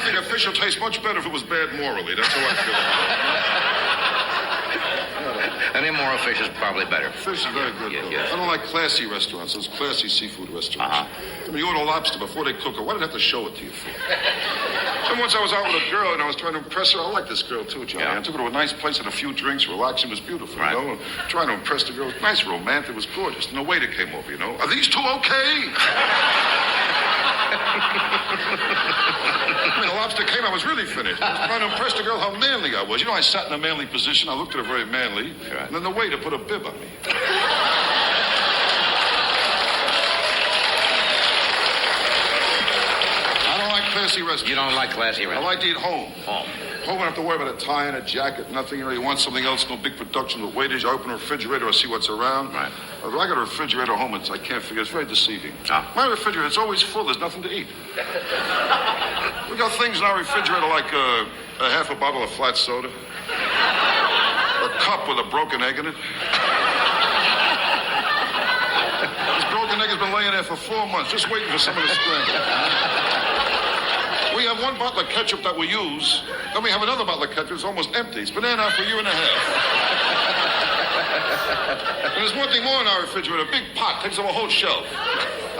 think a fish will taste much better if it was bad morally. That's how I feel about it. An immoral fish is probably better. Fish is very good, though. Yes. I don't like classy restaurants, those classy seafood restaurants. I mean, you order lobster before they cook it. Why did I have to show it to you for? Then once I was out with a girl and I was trying to impress her. I like this girl, too, Johnny. Yeah. I took her to a nice place and a few drinks, relaxing. It was beautiful, right. you know? Trying to impress the girl. It was nice, romantic. It was gorgeous. And the waiter came over, you know. Are these two okay? I mean, the lobster came, I was really finished. I was trying to impress the girl how manly I was. You know, I sat in a manly position. I looked at her very manly. Right. And then the waiter put a bib on me. I don't like classy restaurants. You don't like classy I restaurants? like to eat home. Home. Home, I don't have to worry about a tie and a jacket, nothing. You know, you want something else, no big production with waiters. You open a refrigerator, I see what's around. Right. If I got a refrigerator home, I can't figure. It's very deceiving. Ah. My refrigerator, it's always full. There's nothing to eat. We got things in our refrigerator like a half a bottle of flat soda, a cup with a broken egg in it. This broken egg has been laying there for 4 months, just waiting for someone to scramble. We have one bottle of ketchup that we use. Then we have another bottle of ketchup. It's almost empty. It's been there now for a year and a half. And there's one thing more in our refrigerator. A big pot takes up a whole shelf.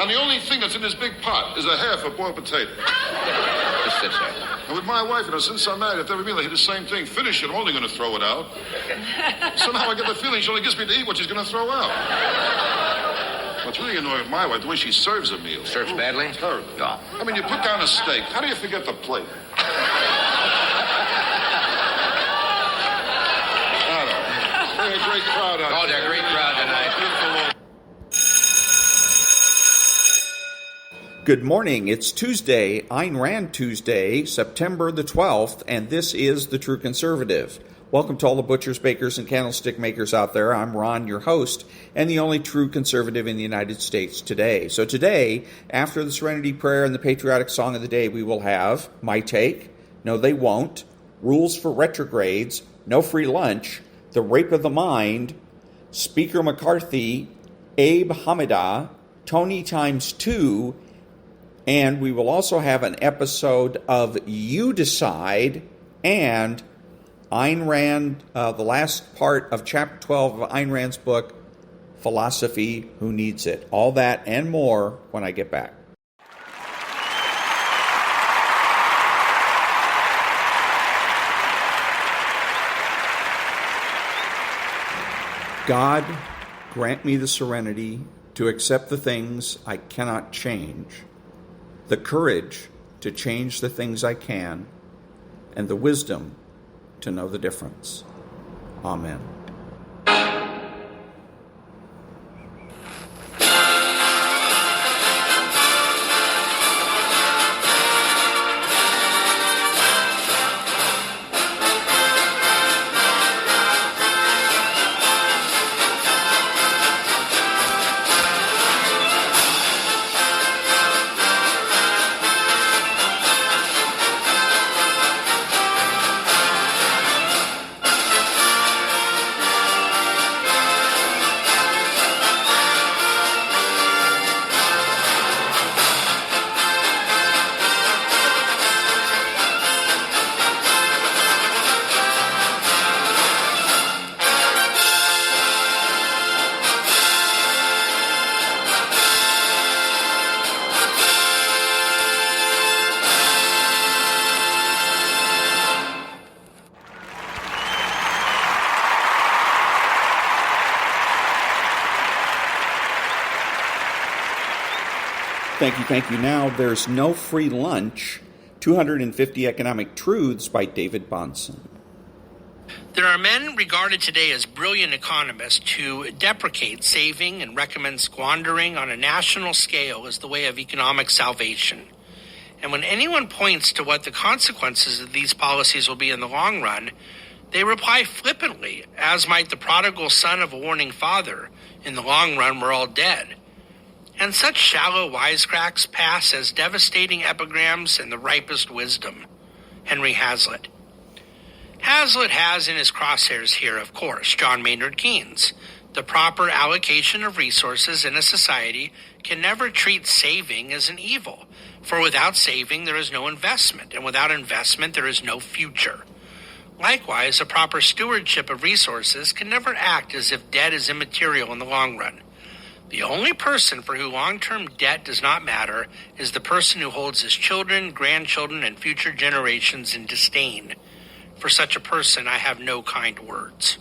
And the only thing that's in this big pot is a half a boiled potato. Just sit there. And with my wife, you know, since I'm married, at every meal I hear the same thing. Finish it. I'm only going to throw it out. Somehow I get the feeling she only gets me to eat what she's going to throw out. What's really annoying with my wife, the way she serves a meal. Serves badly? Terrible. No. I mean, you put down a steak. How do you forget the plate? I don't know. They're a great crowd out there. Oh, they're a great crowd tonight. Good morning. It's Tuesday, Ayn Rand Tuesday, September the 12th, and this is The True Conservative. Welcome to all the butchers, bakers, and candlestick makers out there. I'm Ron, your host, and the only true conservative in the United States today. So today, after the Serenity Prayer and the patriotic song of the day, we will have My Take, No They Won't, Rules for Retrogrades, No Free Lunch, The Rape of the Mind, Speaker McCarthy, Abe Hamida, Tony times 2, and we will also have an episode of You Decide and Ayn Rand, the last part of Chapter 12 of Ayn Rand's book, Philosophy, Who Needs It? All that and more when I get back. God, grant me the serenity to accept the things I cannot change, the courage to change the things I can, and the wisdom to know the difference. Amen. Thank you. Now, there's no free lunch. 250 Economic Truths by David-Bahnsen. There are men regarded today as brilliant economists who deprecate saving and recommend squandering on a national scale as the way of economic salvation. And when anyone points to what the consequences of these policies will be in the long run, they reply flippantly, as might the prodigal son of a warning father, in the long run we're all dead. And such shallow wisecracks pass as devastating epigrams and the ripest wisdom. Henry Hazlitt. Hazlitt has in his crosshairs here, of course, John Maynard Keynes, The proper allocation of resources in a society can never treat saving as an evil, for without saving there is no investment, and without investment there is no future. Likewise, a proper stewardship of resources can never act as if debt is immaterial in the long run. The only person for whom long-term debt does not matter is the person who holds his children, grandchildren, and future generations in disdain. For such a person, I have no kind words.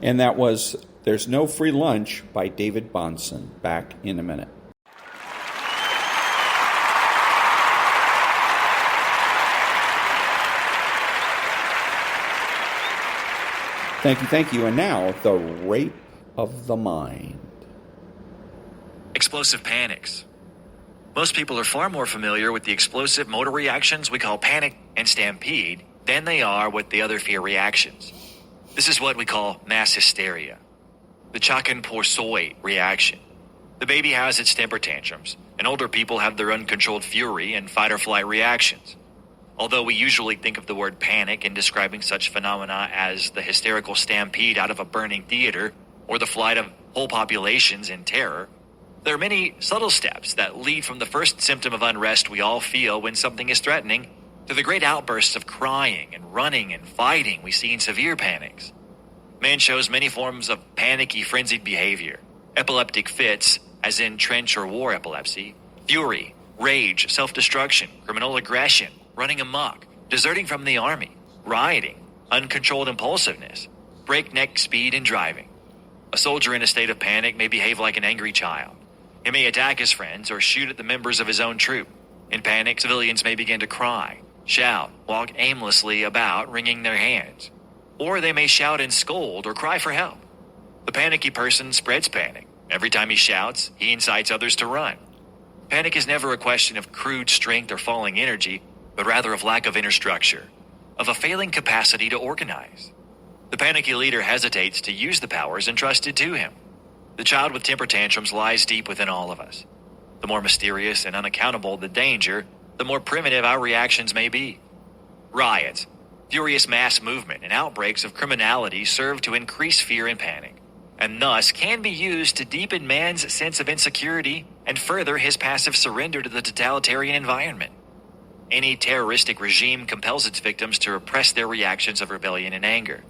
And that was There's No Free Lunch by David-Bahnsen. Back in a minute. Thank you. And now, the rape of the mind. Explosive panics. Most people are far more familiar with the explosive motor reactions we call panic and stampede than they are with the other fear reactions. This is what we call mass hysteria, the Chakin-Porsoi reaction. The baby has its temper tantrums, and older people have their uncontrolled fury and fight-or-flight reactions. Although we usually think of the word panic in describing such phenomena as the hysterical stampede out of a burning theater or the flight of whole populations in terror, there are many subtle steps that lead from the first symptom of unrest we all feel when something is threatening to the great outbursts of crying and running and fighting we see in severe panics. Man shows many forms of panicky, frenzied behavior: epileptic fits, as in trench or war epilepsy, fury, rage, self-destruction, criminal aggression, running amok, deserting from the army, rioting, uncontrolled impulsiveness, breakneck speed in driving. A soldier in a state of panic may behave like an angry child. He may attack his friends or shoot at the members of his own troop. In panic, civilians may begin to cry, shout, walk aimlessly about, wringing their hands. Or they may shout and scold or cry for help. The panicky person spreads panic. Every time he shouts, he incites others to run. Panic is never a question of crude strength or falling energy, but rather of lack of inner structure, of a failing capacity to organize. The panicky leader hesitates to use the powers entrusted to him. The child with temper tantrums lies deep within all of us. The more mysterious and unaccountable the danger, the more primitive our reactions may be. Riots, furious mass movement, and outbreaks of criminality serve to increase fear and panic, and thus can be used to deepen man's sense of insecurity and further his passive surrender to the totalitarian environment. Any terroristic regime compels its victims to repress their reactions of rebellion and anger.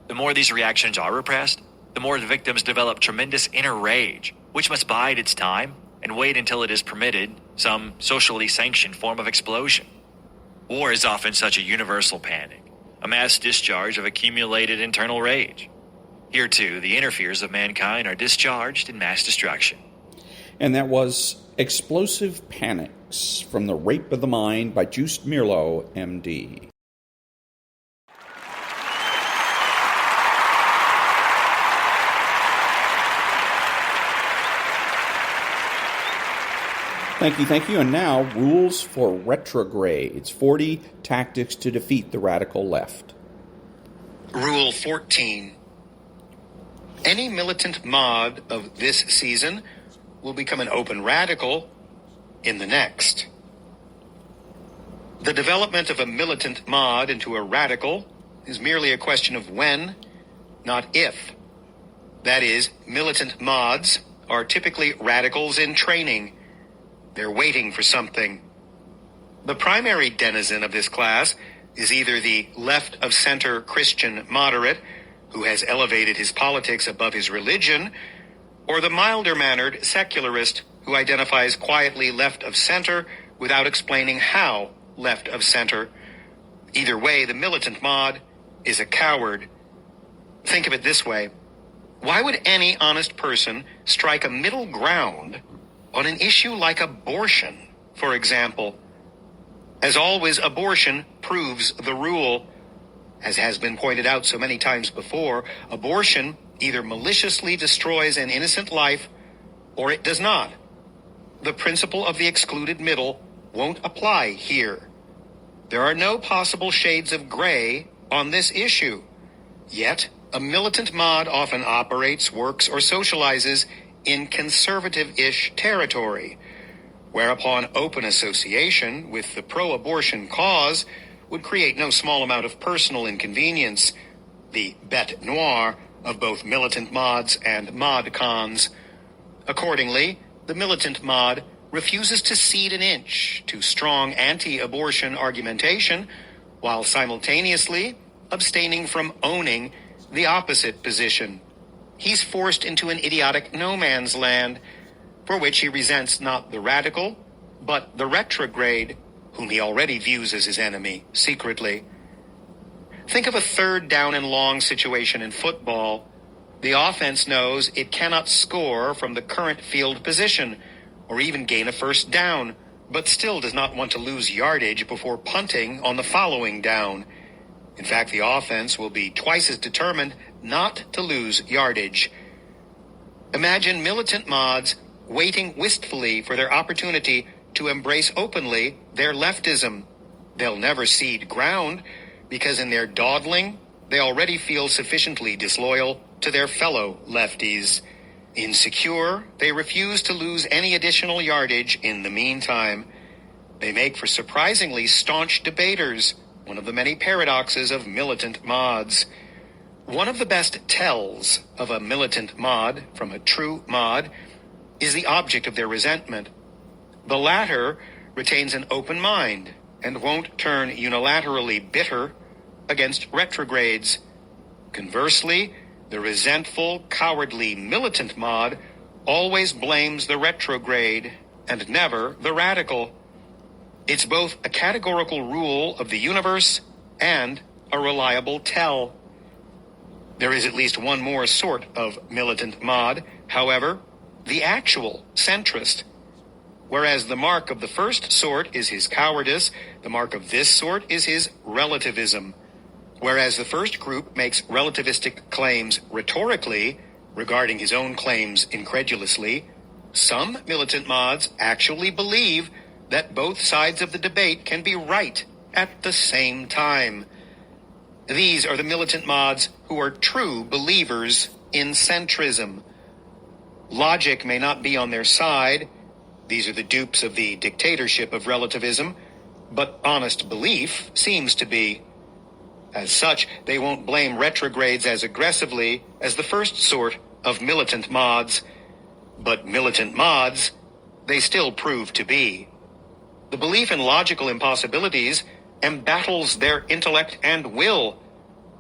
The more these reactions are repressed, the more the victims develop tremendous inner rage, which must bide its time and wait until it is permitted some socially sanctioned form of explosion. War is often such a universal panic, a mass discharge of accumulated internal rage. Here, too, the inner fears of mankind are discharged in mass destruction. And that was Explosive Panics from The Rape of the Mind by Joost-Meerlo, M.D. Thank you. And now, rules for retrogrades. 40 tactics to defeat the radical left. Rule 14. Any militant mod of this season will become an open radical in the next. The development of a militant mod into a radical is merely a question of when, not if. That is, militant mods are typically radicals in training. They're waiting for something. The primary denizen of this class is either the left-of-center Christian moderate, who has elevated his politics above his religion, or the milder-mannered secularist who identifies quietly left-of-center without explaining how left-of-center. Either way, the militant mod is a coward. Think of it this way. Why would any honest person strike a middle ground on an issue like abortion, for example? As always, abortion proves the rule. As has been pointed out so many times before, abortion either maliciously destroys an innocent life or it does not. The principle of the excluded middle won't apply here. There are no possible shades of gray on this issue. Yet, a militant mod often operates, works, or socializes in conservative-ish territory, whereupon open association with the pro-abortion cause would create no small amount of personal inconvenience. the bête noire of both militant mods and mod cons. Accordingly, the militant mod refuses to cede an inch to strong anti-abortion argumentation while simultaneously abstaining from owning the opposite position. He's forced into an idiotic no man's land for which he resents not the radical, but the retrograde, whom he already views as his enemy secretly. Think of a third down and long situation in football. The offense knows it cannot score from the current field position or even gain a first down, but still does not want to lose yardage before punting on the following down. In fact, the offense will be twice as determined not to lose yardage. Imagine militant mods waiting wistfully for their opportunity to embrace openly their leftism. They'll never cede ground because in their dawdling, they already feel sufficiently disloyal to their fellow lefties. Insecure, they refuse to lose any additional yardage in the meantime. They make for surprisingly staunch debaters, one of the many paradoxes of militant mods. One of the best tells of a militant mod from a true mod is the object of their resentment. The latter retains an open mind and won't turn unilaterally bitter against retrogrades. Conversely, the resentful, cowardly militant mod always blames the retrograde and never the radical. It's both a categorical rule of the universe and a reliable tell. There is at least one more sort of militant mod, however, the actual centrist. Whereas the mark of the first sort is his cowardice, the mark of this sort is his relativism. Whereas the first group makes relativistic claims rhetorically, regarding his own claims incredulously, some militant mods actually believe that both sides of the debate can be right at the same time. These are the militant mods who are true believers in centrism. Logic may not be on their side. These are the dupes of the dictatorship of relativism, but honest belief seems to be. As such, they won't blame retrogrades as aggressively as the first sort of militant mods. But militant mods, they still prove to be. The belief in logical impossibilities embattles their intellect and will,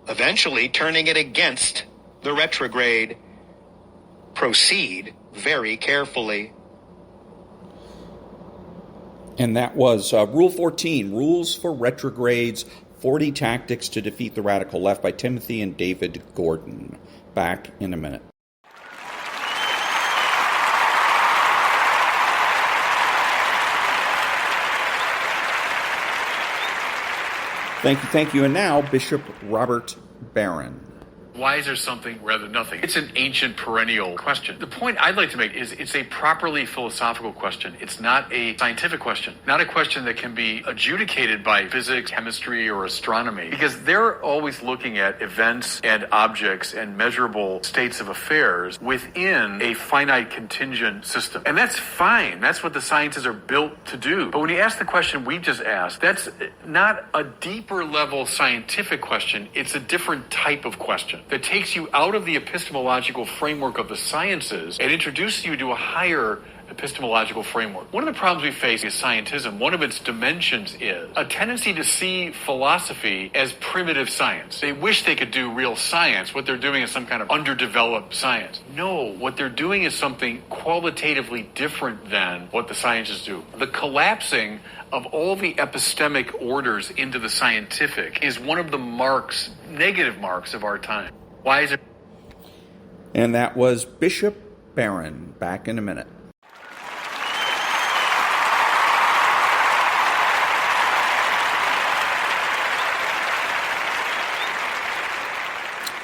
eventually turning it against the retrograde. Proceed very carefully. And that was Rule 14, Rules for Retrogrades, 40 Tactics to Defeat the Radical Left by Timothy and David Gordon. Back in a minute. Thank you. And now, Bishop Robert Barron. Why is there something rather than nothing? It's an ancient perennial question. The point I'd like to make is it's a properly philosophical question. It's not a scientific question, not a question that can be adjudicated by physics, chemistry, or astronomy, because they're always looking at events and objects and measurable states of affairs within a finite contingent system. And that's fine. That's what the sciences are built to do. But when you ask the question we just asked, that's not a deeper level scientific question. It's a different type of question that takes you out of the epistemological framework of the sciences and introduces you to a higher epistemological framework. One of the problems we face is scientism. One of its dimensions is a tendency to see philosophy as primitive science. They wish they could do real science. What they're doing is some kind of underdeveloped science. No, what they're doing is something qualitatively different than what the sciences do. The collapsing of all the epistemic orders into the scientific is one of the marks, negative marks of our time. Why is it? And that was Bishop Barron. Back in a minute.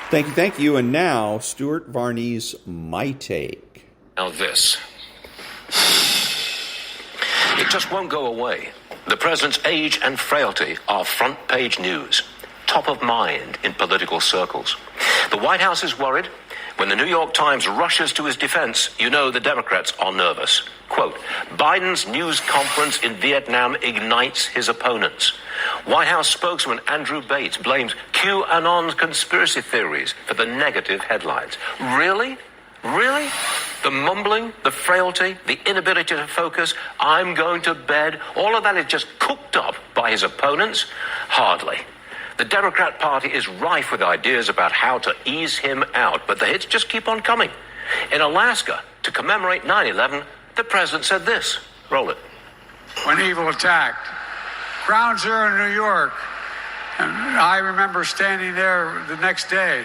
Thank you. And now, Stuart-Varney's My Take. Now this. It just won't go away. The president's age and frailty are front-page news, top of mind in political circles. The White House is worried. When the New York Times rushes to his defense, you know the Democrats are nervous. Quote, Biden's news conference in Vietnam ignites his opponents. White House spokesman Andrew Bates blames QAnon's conspiracy theories for the negative headlines. Really? Really? The mumbling, the frailty, the inability to focus, I'm going to bed, all of that is just cooked up by his opponents? Hardly. The Democrat Party is rife with ideas about how to ease him out, but the hits just keep on coming. In Alaska, to commemorate 9/11, the president said this. Roll it. When evil attacked. Ground Zero in New York. And I remember standing there the next day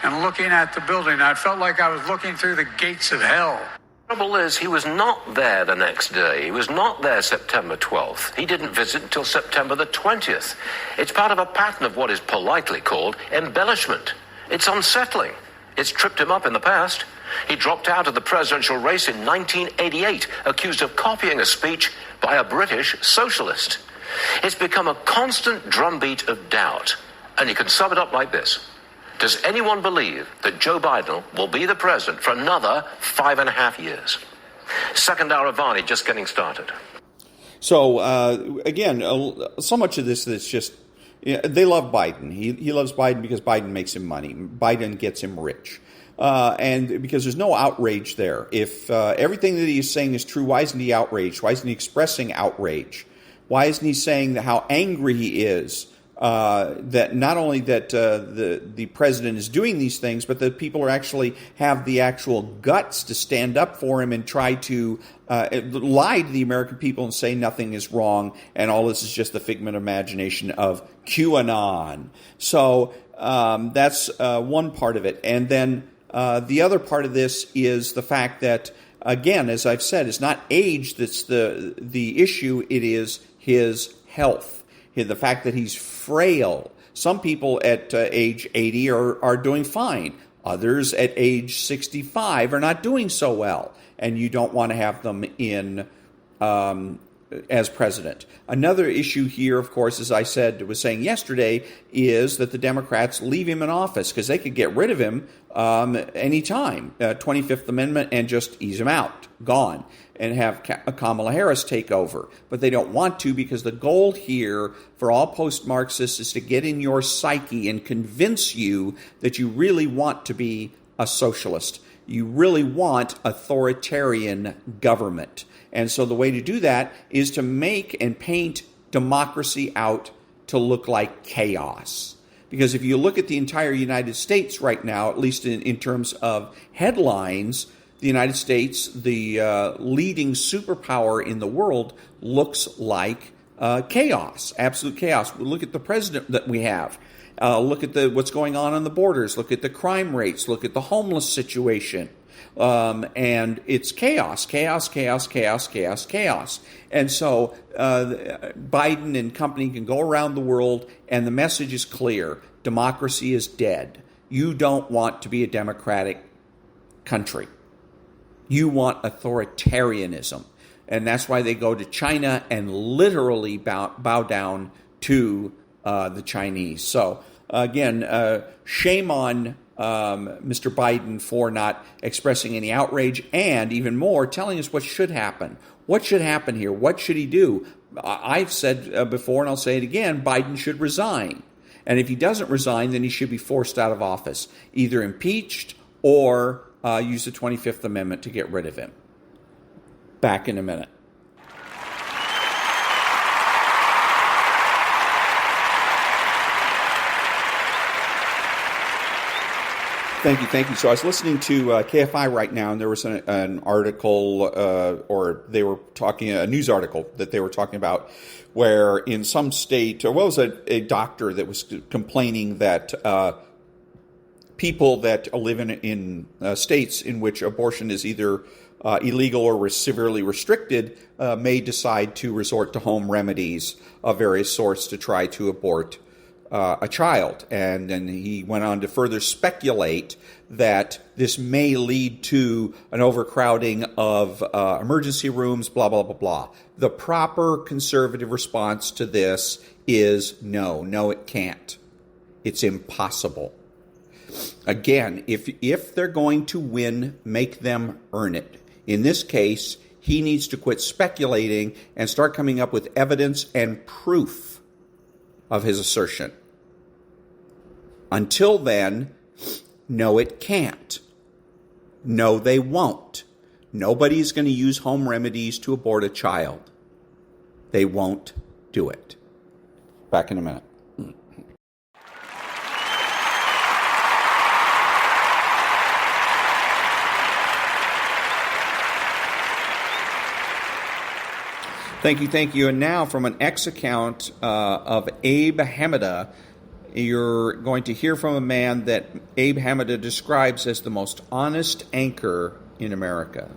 and looking at the building. I felt like I was looking through the gates of hell. The trouble is, he was not there the next day. He was not there September 12th. He didn't visit until September the 20th. It's part of a pattern of what is politely called embellishment. It's unsettling. It's tripped him up in the past. He dropped out of the presidential race in 1988, accused of copying a speech by a British socialist. It's become a constant drumbeat of doubt. And you can sum it up like this. Does anyone believe that Joe Biden will be the president for another 5.5 years? Second hour of Varney just getting started. So, again, so much of this is just, they love Biden. He loves Biden because Biden makes him money. Biden gets him rich. And because there's no outrage there. If everything that he's saying is true, why isn't he outraged? Why isn't he expressing outrage? Why isn't he saying how angry he is? That not only that the president is doing these things, but that people are actually have the actual guts to stand up for him and try to lie to the American people and say nothing is wrong and all this is just the figment of imagination of QAnon. So that's one part of it. And then the other part of this is the fact that, again, as I've said, it's not age that's the issue, it is his health. The fact that he's frail. Some people at age 80 are doing fine. Others at age 65 are not doing so well. And you don't want to have them in as president. Another issue here, of course, as I was saying yesterday, is that the Democrats leave him in office because they could get rid of him anytime. 25th Amendment and just ease him out, gone, and have Kamala Harris take over. But they don't want to because the goal here for all post-Marxists is to get in your psyche and convince you that you really want to be a socialist. You really want authoritarian government. And so the way to do that is to make and paint democracy out to look like chaos. Because if you look at the entire United States right now, at least in terms of headlines, the United States, the leading superpower in the world, looks like chaos, absolute chaos. Look at the president that we have. Look at what's going on the borders. Look at the crime rates. Look at the homeless situation. And it's chaos. And so Biden and company can go around the world, and the message is clear. Democracy is dead. You don't want to be a democratic country. You want authoritarianism. And that's why they go to China and literally bow down to the Chinese. So, again, shame on Mr. Biden for not expressing any outrage and, even more, telling us what should happen. What should happen here? What should he do? I've said before, and I'll say it again, Biden should resign. And if he doesn't resign, then he should be forced out of office, either impeached or use the 25th Amendment to get rid of him. Back in a minute. Thank you. So I was listening to KFI right now, and there was an article, or they were talking, a news article that they were talking about, where in some state, or was a doctor that was complaining that people that live in states in which abortion is either illegal or severely restricted may decide to resort to home remedies of various sorts to try to abort a child. And then he went on to further speculate that this may lead to an overcrowding of emergency rooms, blah, blah, blah, blah. The proper conservative response to this is no, it can't. It's impossible. Again, if they're going to win, make them earn it. In this case, he needs to quit speculating and start coming up with evidence and proof of his assertion. Until then, no, it can't. No, they won't. Nobody's going to use home remedies to abort a child. They won't do it. Back in a minute. Thank you. And now from an X account of Abe Hamida, you're going to hear from a man that Abe Hamida describes as the most honest anchor in America.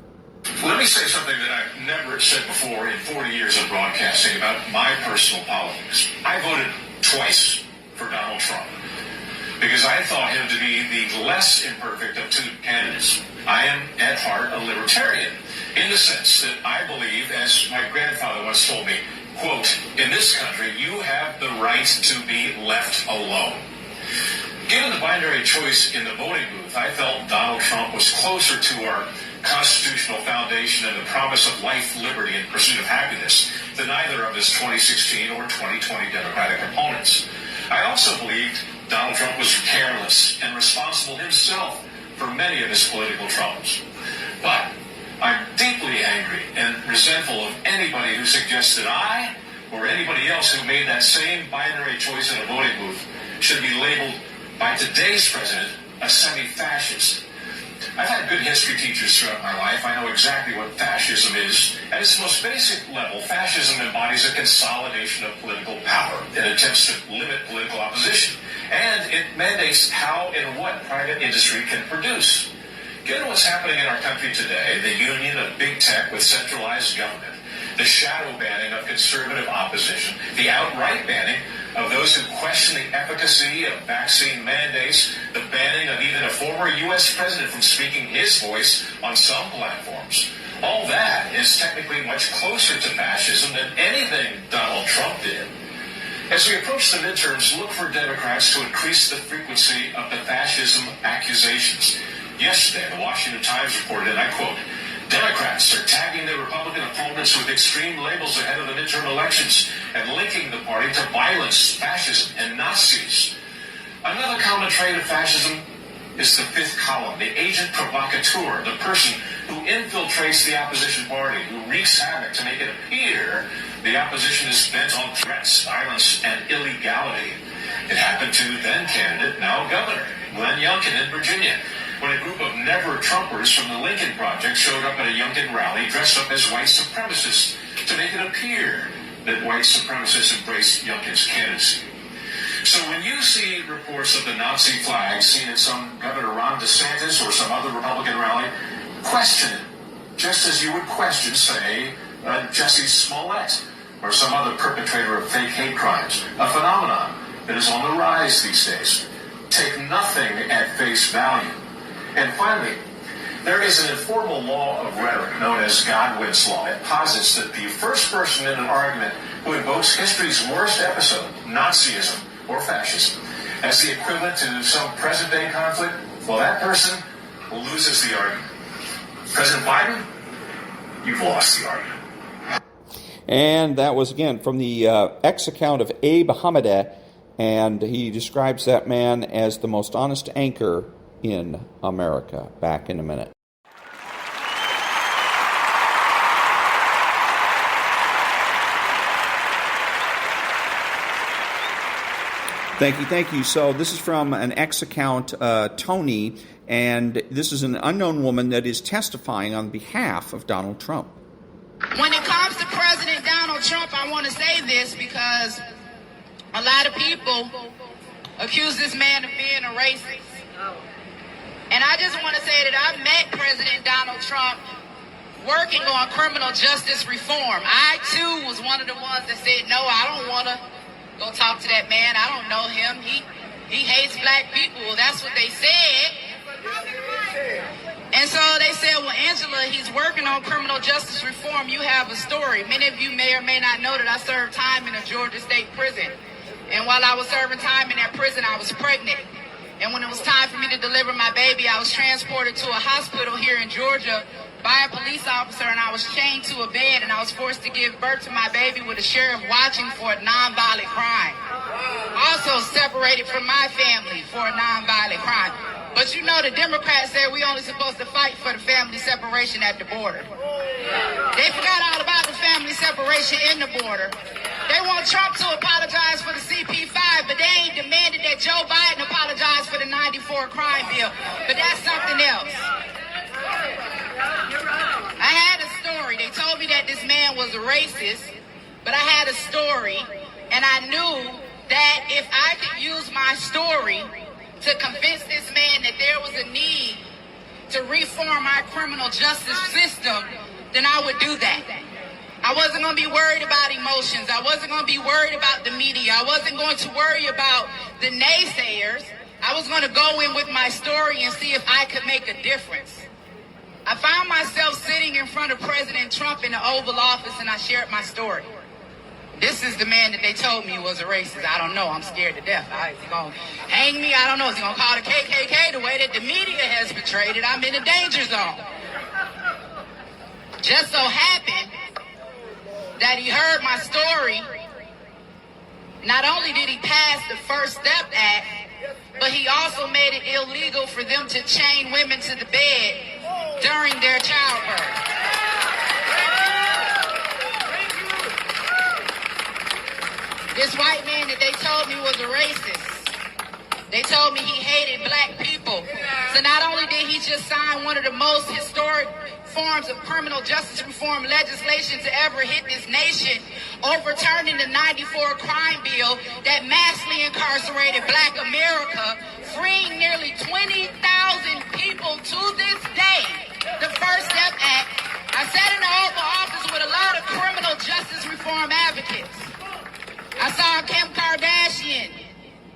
Let me say something that I've never said before in 40 years of broadcasting about my personal politics. I voted twice for Donald Trump because I thought him to be the less imperfect of two candidates. I am, at heart, a libertarian in the sense that I believe, as my grandfather once told me, quote, in this country, you have the right to be left alone. Given the binary choice in the voting booth, I felt Donald Trump was closer to our constitutional foundation and the promise of life, liberty, and pursuit of happiness than either of his 2016 or 2020 Democratic opponents. I also believed Donald Trump was careless and responsible himself for many of his political troubles. But I'm deeply angry and resentful of anybody who suggests that I or anybody else who made that same binary choice in a voting booth should be labeled by today's president a semi-fascist. I've had good history teachers throughout my life. I know exactly what fascism is. At its most basic level, fascism embodies a consolidation of political power. It attempts to limit political opposition. And it mandates how and what private industry can produce. Given what's happening in our country today, the union of big tech with centralized government, the shadow banning of conservative opposition, the outright banning of those who question the efficacy of vaccine mandates, the banning of even a former U.S. president from speaking his voice on some platforms. All that is technically much closer to fascism than anything Donald Trump did. As we approach the midterms, look for Democrats to increase the frequency of the fascism accusations. Yesterday, the Washington Times reported, and I quote, Democrats are tagging their Republican opponents with extreme labels ahead of the midterm elections and linking the party to violence, fascism, and Nazis. Another common trait of fascism is the fifth column, the agent provocateur, the person who infiltrates the opposition party, who wreaks havoc to make it appear the opposition is bent on threats, violence, and illegality. It happened to then-candidate, now Governor, Glenn Youngkin in Virginia, when a group of never-Trumpers from the Lincoln Project showed up at a Youngkin rally dressed up as white supremacists to make it appear that white supremacists embraced Youngkin's candidacy. So when you see reports of the Nazi flag seen at some Governor Ron DeSantis or some other Republican rally, question it, just as you would question, say, Jussie Smollett or some other perpetrator of fake hate crimes, a phenomenon that is on the rise these days. Take nothing at face value. And finally, there is an informal law of rhetoric known as Godwin's law. It posits that the first person in an argument who invokes history's worst episode, Nazism or fascism, as the equivalent to some present-day conflict, well, that person loses the argument. President Biden, you've lost the argument. And that was, again, from the X account of Abe Hamida, and he describes that man as the most honest anchor in America. Back in a minute. Thank you. So this is from an X account, Tony, and this is an unknown woman that is testifying on behalf of Donald Trump. When it comes to President Donald Trump, I want to say this because a lot of people accuse this man of being a racist. And I just want to say that I met President Donald Trump working on criminal justice reform. I, too, was one of the ones that said, no, I don't want to go talk to that man. I don't know him. He hates black people. That's what they said. And so they said, well, Angela, he's working on criminal justice reform. You have a story. Many of you may or may not know that I served time in a Georgia state prison. And while I was serving time in that prison, I was pregnant. And when it was time for me to deliver my baby, I was transported to a hospital here in Georgia by a police officer, and I was chained to a bed, and I was forced to give birth to my baby with a sheriff watching for a nonviolent crime. Also separated from my family for a nonviolent crime. But you know the Democrats said we only supposed to fight for the family separation at the border. They forgot all about the family separation in the border. They want Trump to apologize for the CP5, but they ain't demanded that Joe Biden apologize for the 94 crime bill. But that's something else. I had a story. They told me that this man was a racist, but I had a story, and I knew that if I could use my story to convince this man that there was a need to reform our criminal justice system, then I would do that. I wasn't going to be worried about emotions. I wasn't going to be worried about the media. I wasn't going to worry about the naysayers. I was going to go in with my story and see if I could make a difference. I found myself sitting in front of President Trump in the Oval Office, and I shared my story. This is the man that they told me was a racist. I don't know. I'm scared to death. Is he going to hang me? I don't know. Is he going to call the KKK the way that the media has portrayed it? I'm in a danger zone. Just so happened that he heard my story. Not only did he pass the First Step Act, but he also made it illegal for them to chain women to the bed during their childbirth. This white man that they told me was a racist, they told me he hated black people. So not only did he just sign one of the most historic forms of criminal justice reform legislation to ever hit this nation, overturning the 94 crime bill that massively incarcerated black America, freeing nearly 20,000 people to this day. The First Step Act. I sat in the Oval Office with a lot of criminal justice reform advocates. I saw Kim Kardashian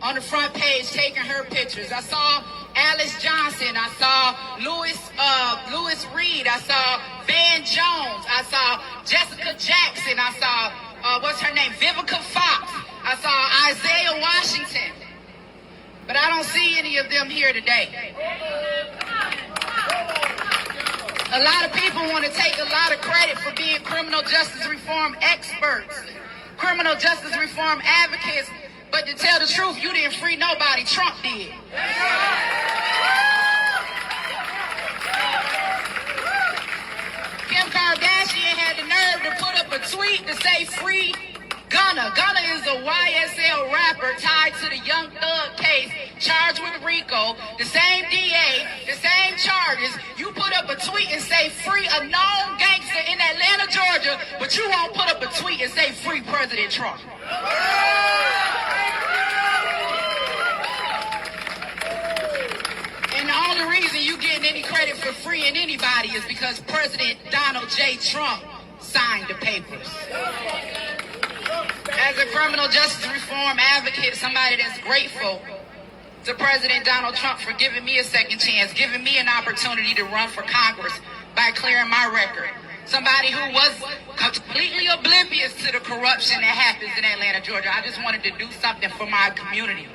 on the front page taking her pictures. I saw Alice Johnson. I saw Louis Reed. I saw Van Jones. I saw Jessica Jackson. I saw, what's her name? Vivica Fox. I saw Isaiah Washington. But I don't see any of them here today. A lot of people want to take a lot of credit for being criminal justice reform experts, criminal justice reform advocates, but to tell the truth, you didn't free nobody. Trump did. Kim Kardashian had the nerve to put up a tweet to say free Gunna. Gunna is a YSL rapper tied to the Young Thug case, charged with RICO, the same DA, the same charges. You put up a tweet and say free a known gangster in Atlanta, Georgia, but you won't put up a tweet and say free President Trump. And the only reason you getting any credit for freeing anybody is because President Donald J. Trump signed the papers. As a criminal justice reform advocate, somebody that's grateful to President Donald Trump for giving me a second chance, giving me an opportunity to run for Congress by clearing my record. Somebody who was completely oblivious to the corruption that happens in Atlanta, Georgia. I just wanted to do something for my community.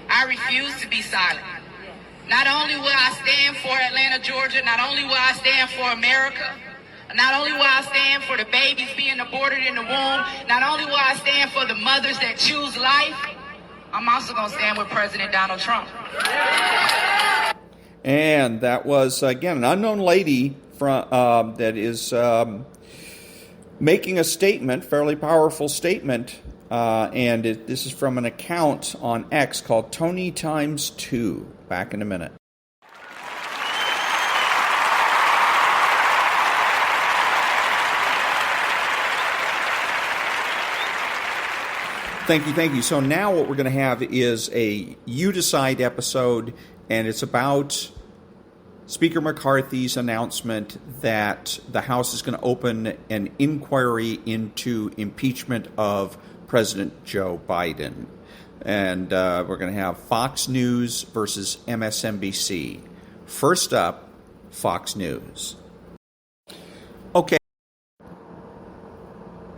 I refuse to be silent. Not only will I stand for Atlanta, Georgia, not only will I stand for America, not only will I stand for the babies being aborted in the womb, not only will I stand for the mothers that choose life, I'm also going to stand with President Donald Trump. And that was, again, an unknown lady from, that is making a statement, fairly powerful statement, and this is from an account on X called Tony Times 2. Back in a minute. Thank you. So now what we're going to have is a You Decide episode, and it's about Speaker McCarthy's announcement that the House is going to open an inquiry into impeachment of President Joe Biden. And we're going to have Fox News versus MSNBC. First up, Fox News. Okay.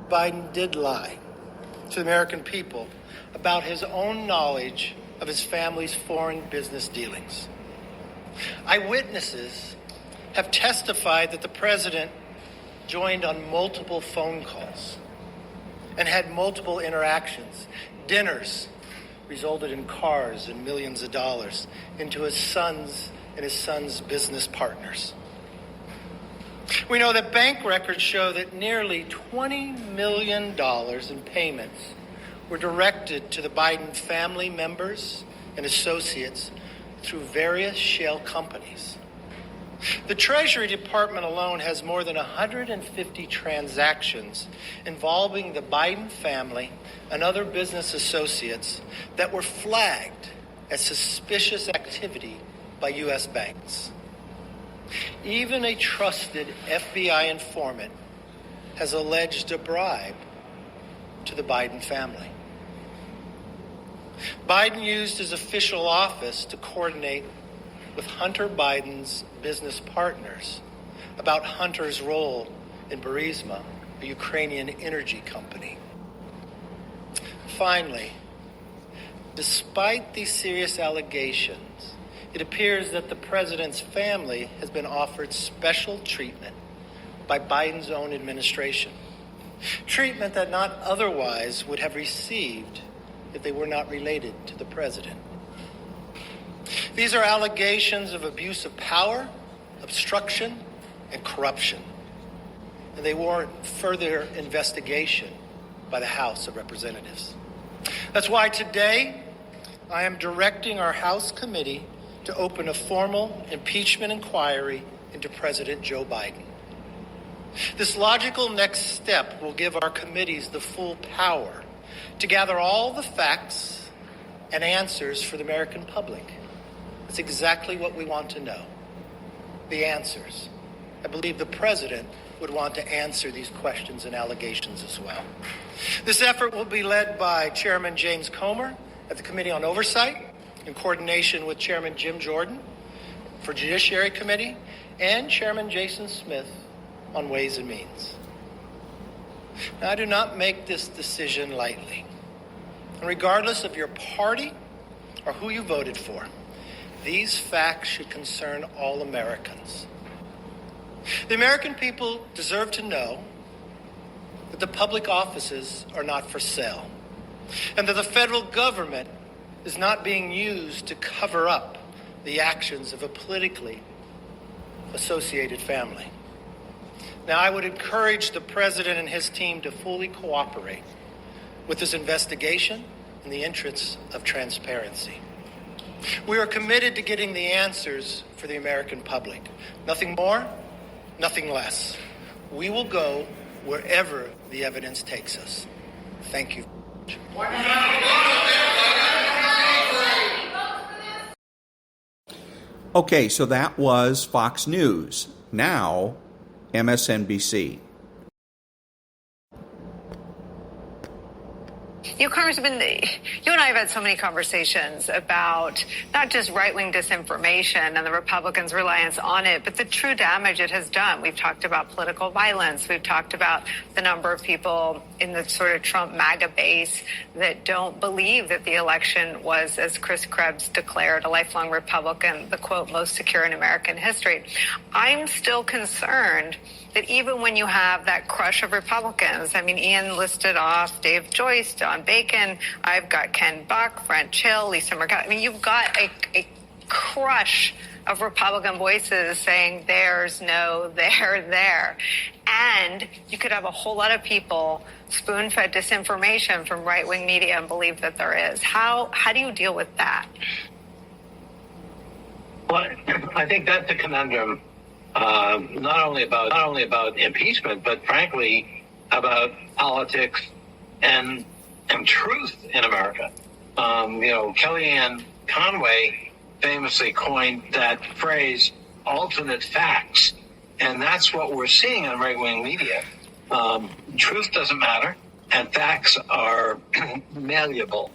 Biden did lie to the American people about his own knowledge of his family's foreign business dealings. Eyewitnesses have testified that the president joined on multiple phone calls and had multiple interactions, dinners, resulted in cars and millions of dollars into his sons and his sons' business partners. We know that bank records show that nearly $20 million in payments were directed to the Biden family members and associates through various shell companies. The Treasury Department alone has more than 150 transactions involving the Biden family and other business associates that were flagged as suspicious activity by U.S. banks. Even a trusted FBI informant has alleged a bribe to the Biden family. Biden used his official office to coordinate with Hunter Biden's business partners about Hunter's role in Burisma, a Ukrainian energy company. Finally, despite these serious allegations, it appears that the president's family has been offered special treatment by Biden's own administration. Treatment that not otherwise would have received if they were not related to the president. These are allegations of abuse of power, obstruction, and corruption, and they warrant further investigation by the House of Representatives. That's why today I am directing our House committee to open a formal impeachment inquiry into President Joe Biden. This logical next step will give our committees the full power to gather all the facts and answers for the American public. That's exactly what we want to know, the answers. I believe the president would want to answer these questions and allegations as well. This effort will be led by Chairman James Comer at the Committee on Oversight, in coordination with Chairman Jim Jordan for Judiciary Committee and Chairman Jason Smith on Ways and Means. Now, I do not make this decision lightly. And regardless of your party or who you voted for, these facts should concern all Americans. The American people deserve to know that the public offices are not for sale, and that the federal government is not being used to cover up the actions of a politically associated family. Now, I would encourage the president and his team to fully cooperate with this investigation in the interests of transparency. We are committed to getting the answers for the American public. Nothing more, nothing less. We will go wherever the evidence takes us. Thank you. Okay, so that was Fox News. Now, MSNBC. You know, Congressman, you and I have had so many conversations about not just right-wing disinformation and the Republicans' reliance on it, but the true damage it has done. We've talked about political violence. We've talked about the number of people in the sort of Trump MAGA base that don't believe that the election was, as Chris Krebs declared, a lifelong Republican, the, quote, most secure in American history. I'm still concerned that even when you have that crush of Republicans, I mean, Ian listed off Dave Joyce, Don Bacon, I've got Ken Buck, French Hill, Lisa Murkowski. I mean, you've got a crush of Republican voices saying there's no there. And you could have a whole lot of people spoon-fed disinformation from right-wing media and believe that there is. How do you deal with that? Well, I think that's a conundrum. Not only about impeachment, but frankly about politics and truth in America. Kellyanne Conway famously coined that phrase, alternate facts, and that's what we're seeing in right-wing media. Truth doesn't matter, and facts are malleable.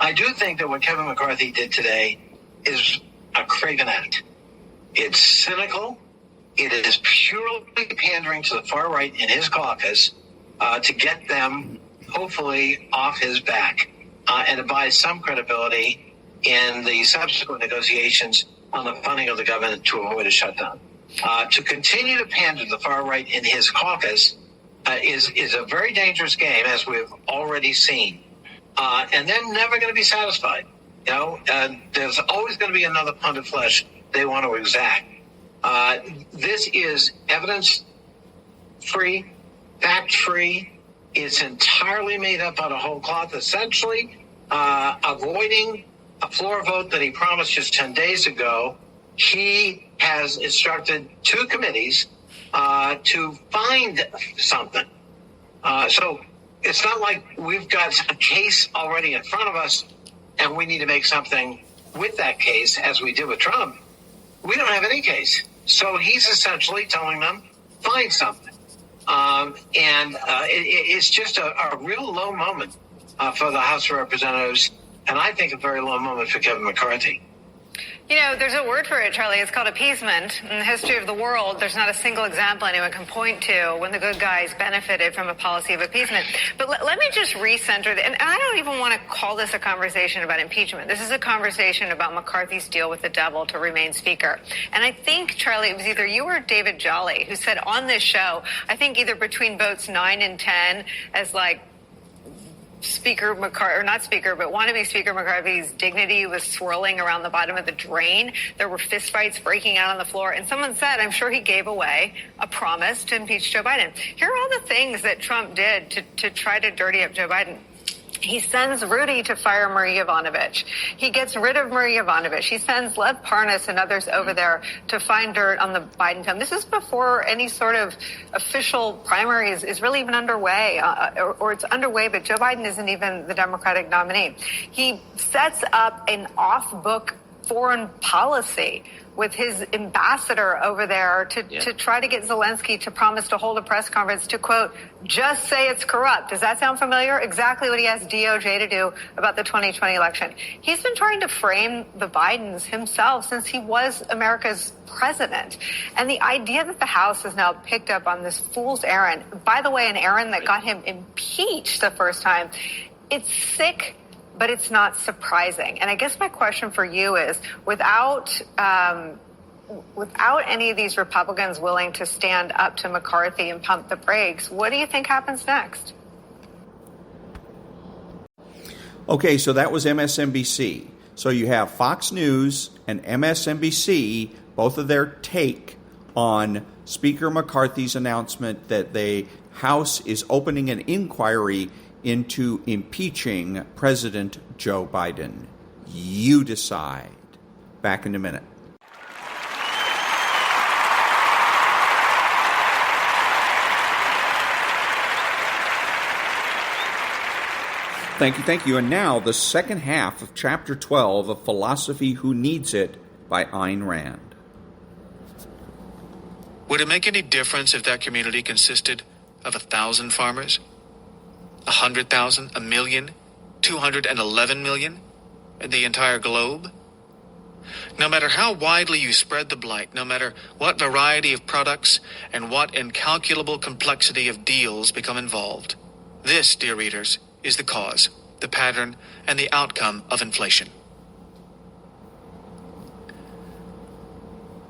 I do think that what Kevin McCarthy did today is a craven act. It's cynical. It is purely pandering to the far right in his caucus to get them, hopefully, off his back and to buy some credibility in the subsequent negotiations on the funding of the government to avoid a shutdown. To continue to pander to the far right in his caucus is a very dangerous game, as we've already seen. and they're never going to be satisfied. There's always going to be another pound of flesh they want to exact. This is evidence-free, fact-free. It's entirely made up out of whole cloth, essentially avoiding a floor vote that he promised just 10 days ago. He has instructed 2 committees to find something. So it's not like we've got a case already in front of us and we need to make something with that case as we did with Trump. We don't have any case. So he's essentially telling them, find something. It's just a real low moment for the House of Representatives, and I think a very low moment for Kevin McCarthy. There's a word for it, Charlie. It's called appeasement. In the history of the world, there's not a single example anyone can point to when the good guys benefited from a policy of appeasement. But let me just recenter and I don't even want to call this a conversation about impeachment. This is a conversation about McCarthy's deal with the devil to remain speaker. And I think, Charlie, it was either you or David Jolly who said on this show, I think either between votes 9 and 10, as Speaker McCarthy, or not Speaker, but wannabe Speaker McCarthy's dignity was swirling around the bottom of the drain. There were fistfights breaking out on the floor. And someone said, I'm sure he gave away a promise to impeach Joe Biden. Here are all the things that Trump did to try to dirty up Joe Biden. He sends Rudy to fire Marie Yovanovitch. He gets rid of Marie Yovanovitch. He sends Lev Parnas and others over there to find dirt on the Biden family. This is before any sort of official primary is really even underway, or it's underway, but Joe Biden isn't even the Democratic nominee. He sets up an off-book foreign policy with his ambassador over there to try to get Zelensky to promise to hold a press conference to, quote, just say it's corrupt. Does that sound familiar? Exactly what he asked DOJ to do about the 2020 election. He's been trying to frame the Bidens himself since he was America's president. And the idea that the House has now picked up on this fool's errand, by the way, an errand that got him impeached the first time, it's sick, but it's not surprising. And I guess my question for you is, without any of these Republicans willing to stand up to McCarthy and pump the brakes, what do you think happens next? Okay, so that was MSNBC. So you have Fox News and MSNBC, both of their take on Speaker McCarthy's announcement that the House is opening an inquiry into impeaching President Joe Biden. You decide. Back in a minute. Thank you. And now the second half of Chapter 12 of Philosophy Who Needs It by Ayn Rand. Would it make any difference if that community consisted of 1,000 farmers? 100,000, 1 million, 211 million, the entire globe? No matter how widely you spread the blight, no matter what variety of products and what incalculable complexity of deals become involved, this, dear readers, is the cause, the pattern, and the outcome of inflation.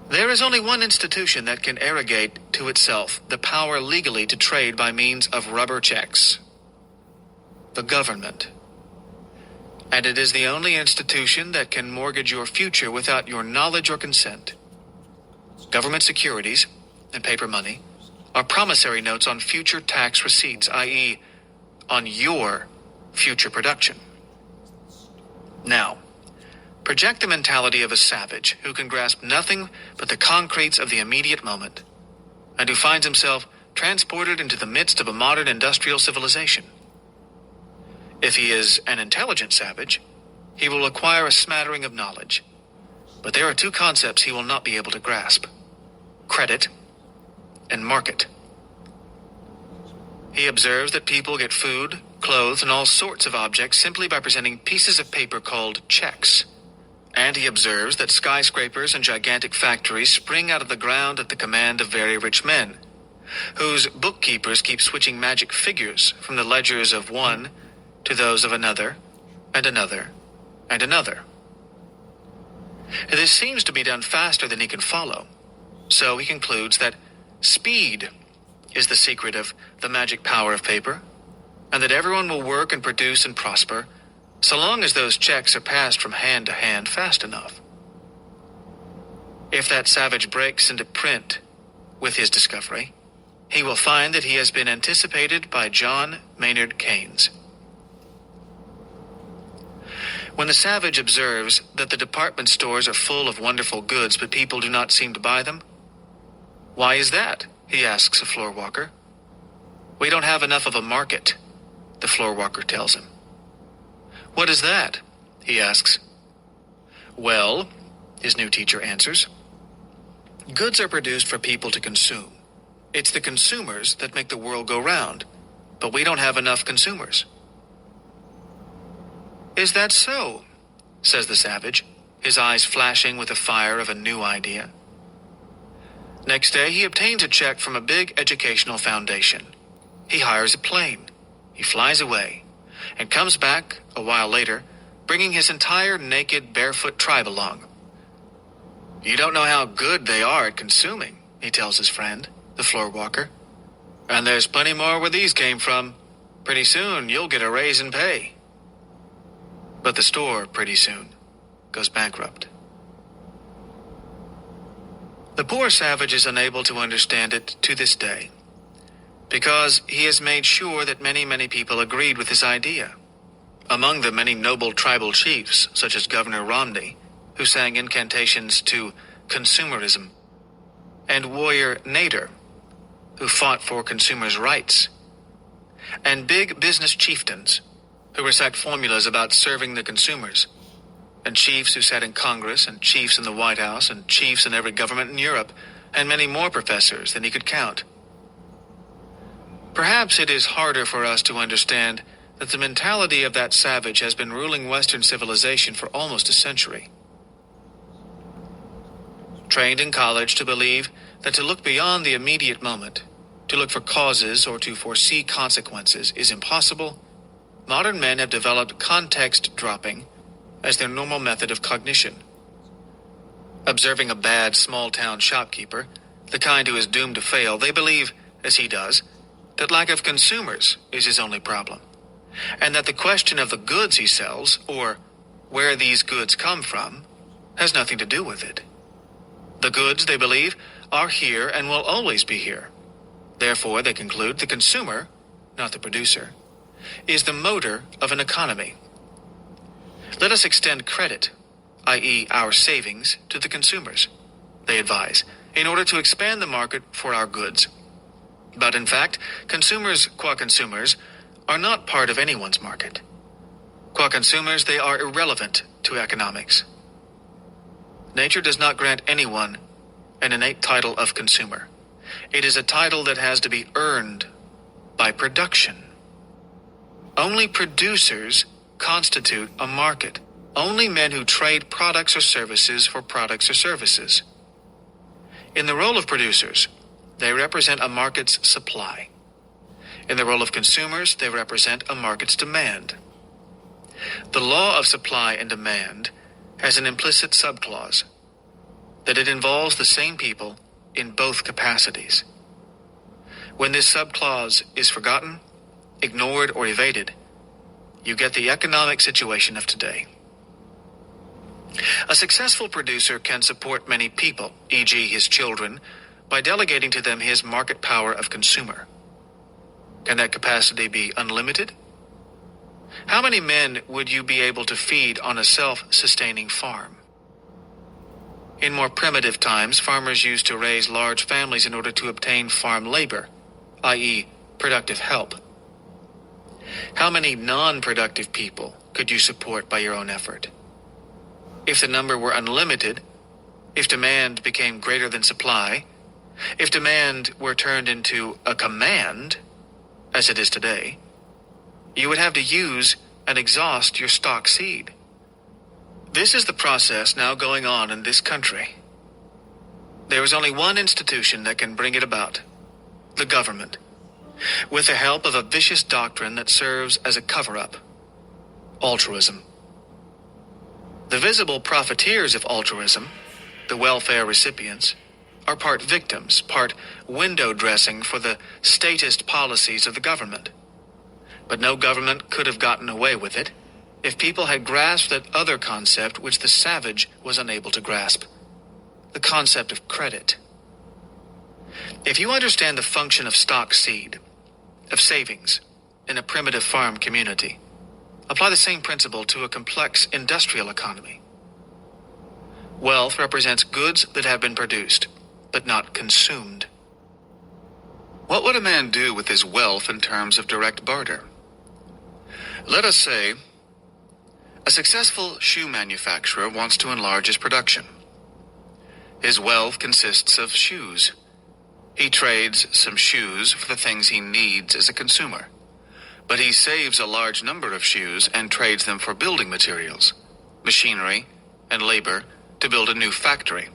There is only one institution that can arrogate to itself the power legally to trade by means of rubber checks: the government. And it is the only institution that can mortgage your future without your knowledge or consent. Government securities and paper money are promissory notes on future tax receipts, i.e., on your future production. Now, project the mentality of a savage who can grasp nothing but the concretes of the immediate moment, and who finds himself transported into the midst of a modern industrial civilization. If he is an intelligent savage, he will acquire a smattering of knowledge. But there are two concepts he will not be able to grasp: credit and market. He observes that people get food, clothes, and all sorts of objects simply by presenting pieces of paper called checks. And he observes that skyscrapers and gigantic factories spring out of the ground at the command of very rich men, whose bookkeepers keep switching magic figures from the ledgers of one to those of another, and another, and another. This seems to be done faster than he can follow, so he concludes that speed is the secret of the magic power of paper, and that everyone will work and produce and prosper so long as those checks are passed from hand to hand fast enough. If that savage breaks into print with his discovery, he will find that he has been anticipated by John Maynard Keynes. When the savage observes that the department stores are full of wonderful goods but people do not seem to buy them, "Why is that?" he asks a floor walker. "We don't have enough of a market," the floor walker tells him. "What is that?" he asks. "Well," his new teacher answers, "goods are produced for people to consume. It's the consumers that make the world go round, but we don't have enough consumers." "Is that so?" says the savage, his eyes flashing with the fire of a new idea. Next day, he obtains a check from a big educational foundation. He hires a plane. He flies away and comes back a while later, bringing his entire naked, barefoot tribe along. "You don't know how good they are at consuming," he tells his friend, the floor walker. "And there's plenty more where these came from. Pretty soon, you'll get a raise in pay." But the store, pretty soon, goes bankrupt. The poor savage is unable to understand it to this day, because he has made sure that many, many people agreed with his idea. Among them, many noble tribal chiefs, such as Governor Romney, who sang incantations to consumerism, and warrior Nader, who fought for consumers' rights, and big business chieftains, who recite formulas about serving the consumers, and chiefs who sat in Congress, and chiefs in the White House, and chiefs in every government in Europe, and many more professors than he could count. Perhaps it is harder for us to understand that the mentality of that savage has been ruling Western civilization for almost a century. Trained in college to believe that to look beyond the immediate moment, to look for causes or to foresee consequences is impossible, modern men have developed context dropping as their normal method of cognition. Observing a bad small-town shopkeeper, the kind who is doomed to fail, they believe, as he does, that lack of consumers is his only problem, and that the question of the goods he sells, or where these goods come from, has nothing to do with it. The goods, they believe, are here and will always be here. Therefore, they conclude, the consumer, not the producer, is the motor of an economy. Let us extend credit, i.e. our savings, to the consumers, they advise, in order to expand the market for our goods. But in fact, consumers, qua consumers, are not part of anyone's market. Qua consumers, they are irrelevant to economics. Nature does not grant anyone an innate title of consumer. It is a title that has to be earned by production. Only producers constitute a market. Only men who trade products or services for products or services. In the role of producers, they represent a market's supply. In the role of consumers, they represent a market's demand. The law of supply and demand has an implicit subclause that it involves the same people in both capacities. When this subclause is forgotten, ignored, or evaded, you get the economic situation of today. A successful producer can support many people, e.g. his children, by delegating to them his market power of consumer. Can that capacity be unlimited? How many men would you be able to feed on a self-sustaining farm? In more primitive times, farmers used to raise large families in order to obtain farm labor, i.e. productive help. How many non-productive people could you support by your own effort? If the number were unlimited, if demand became greater than supply, if demand were turned into a command, as it is today, you would have to use and exhaust your stock seed. This is the process now going on in this country. There is only one institution that can bring it about: the government, with the help of a vicious doctrine that serves as a cover-up: altruism. The visible profiteers of altruism, the welfare recipients, are part victims, part window dressing for the statist policies of the government. But no government could have gotten away with it if people had grasped that other concept which the savage was unable to grasp, the concept of credit. If you understand the function of stock seed, of savings, in a primitive farm community, apply the same principle to a complex industrial economy. Wealth represents goods that have been produced, but not consumed. What would a man do with his wealth in terms of direct barter? Let us say, a successful shoe manufacturer wants to enlarge his production. His wealth consists of shoes. He trades some shoes for the things he needs as a consumer, but he saves a large number of shoes and trades them for building materials, machinery, and labor to build a new factory,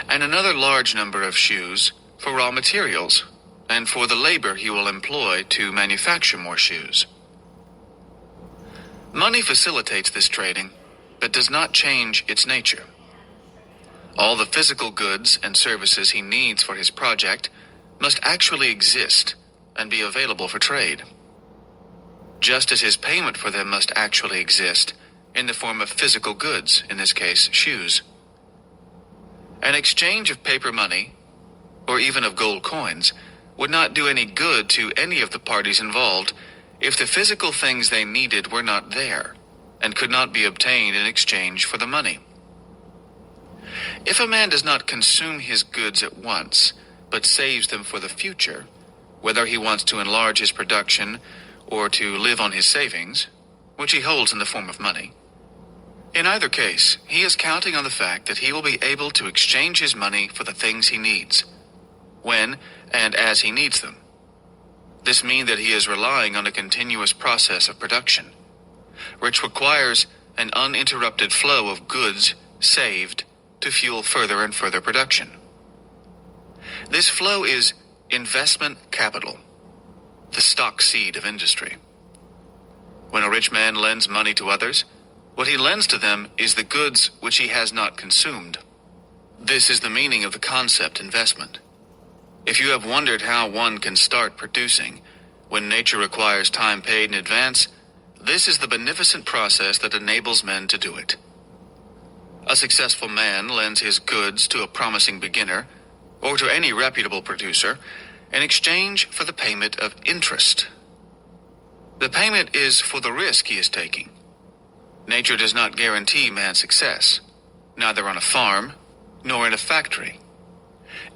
and another large number of shoes for raw materials and for the labor he will employ to manufacture more shoes. Money facilitates this trading, but does not change its nature. All the physical goods and services he needs for his project must actually exist and be available for trade, just as his payment for them must actually exist in the form of physical goods, in this case, shoes. An exchange of paper money, or even of gold coins, would not do any good to any of the parties involved if the physical things they needed were not there and could not be obtained in exchange for the money. If a man does not consume his goods at once, but saves them for the future, whether he wants to enlarge his production or to live on his savings, which he holds in the form of money, in either case, he is counting on the fact that he will be able to exchange his money for the things he needs, when and as he needs them. This means that he is relying on a continuous process of production, which requires an uninterrupted flow of goods saved to fuel further and further production. This flow is investment capital, the stock seed of industry. When a rich man lends money to others, what he lends to them is the goods which he has not consumed. This is the meaning of the concept investment. If you have wondered how one can start producing when nature requires time paid in advance, this is the beneficent process that enables men to do it. A successful man lends his goods to a promising beginner or to any reputable producer in exchange for the payment of interest. The payment is for the risk he is taking. Nature does not guarantee man's success, neither on a farm nor in a factory.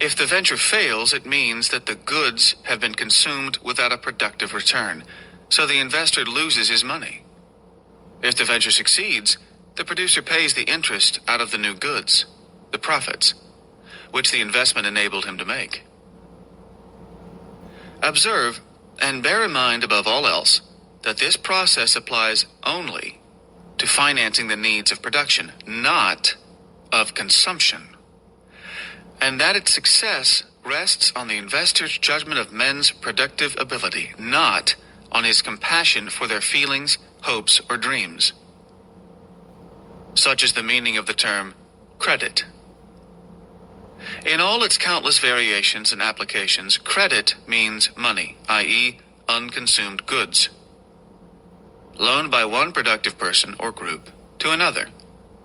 If the venture fails, it means that the goods have been consumed without a productive return, so the investor loses his money. If the venture succeeds, the producer pays the interest out of the new goods, the profits, which the investment enabled him to make. Observe, and bear in mind above all else, that this process applies only to financing the needs of production, not of consumption, and that its success rests on the investor's judgment of men's productive ability, not on his compassion for their feelings, hopes, or dreams. Such is the meaning of the term credit. In all its countless variations and applications, credit means money, i.e., unconsumed goods, loaned by one productive person or group to another,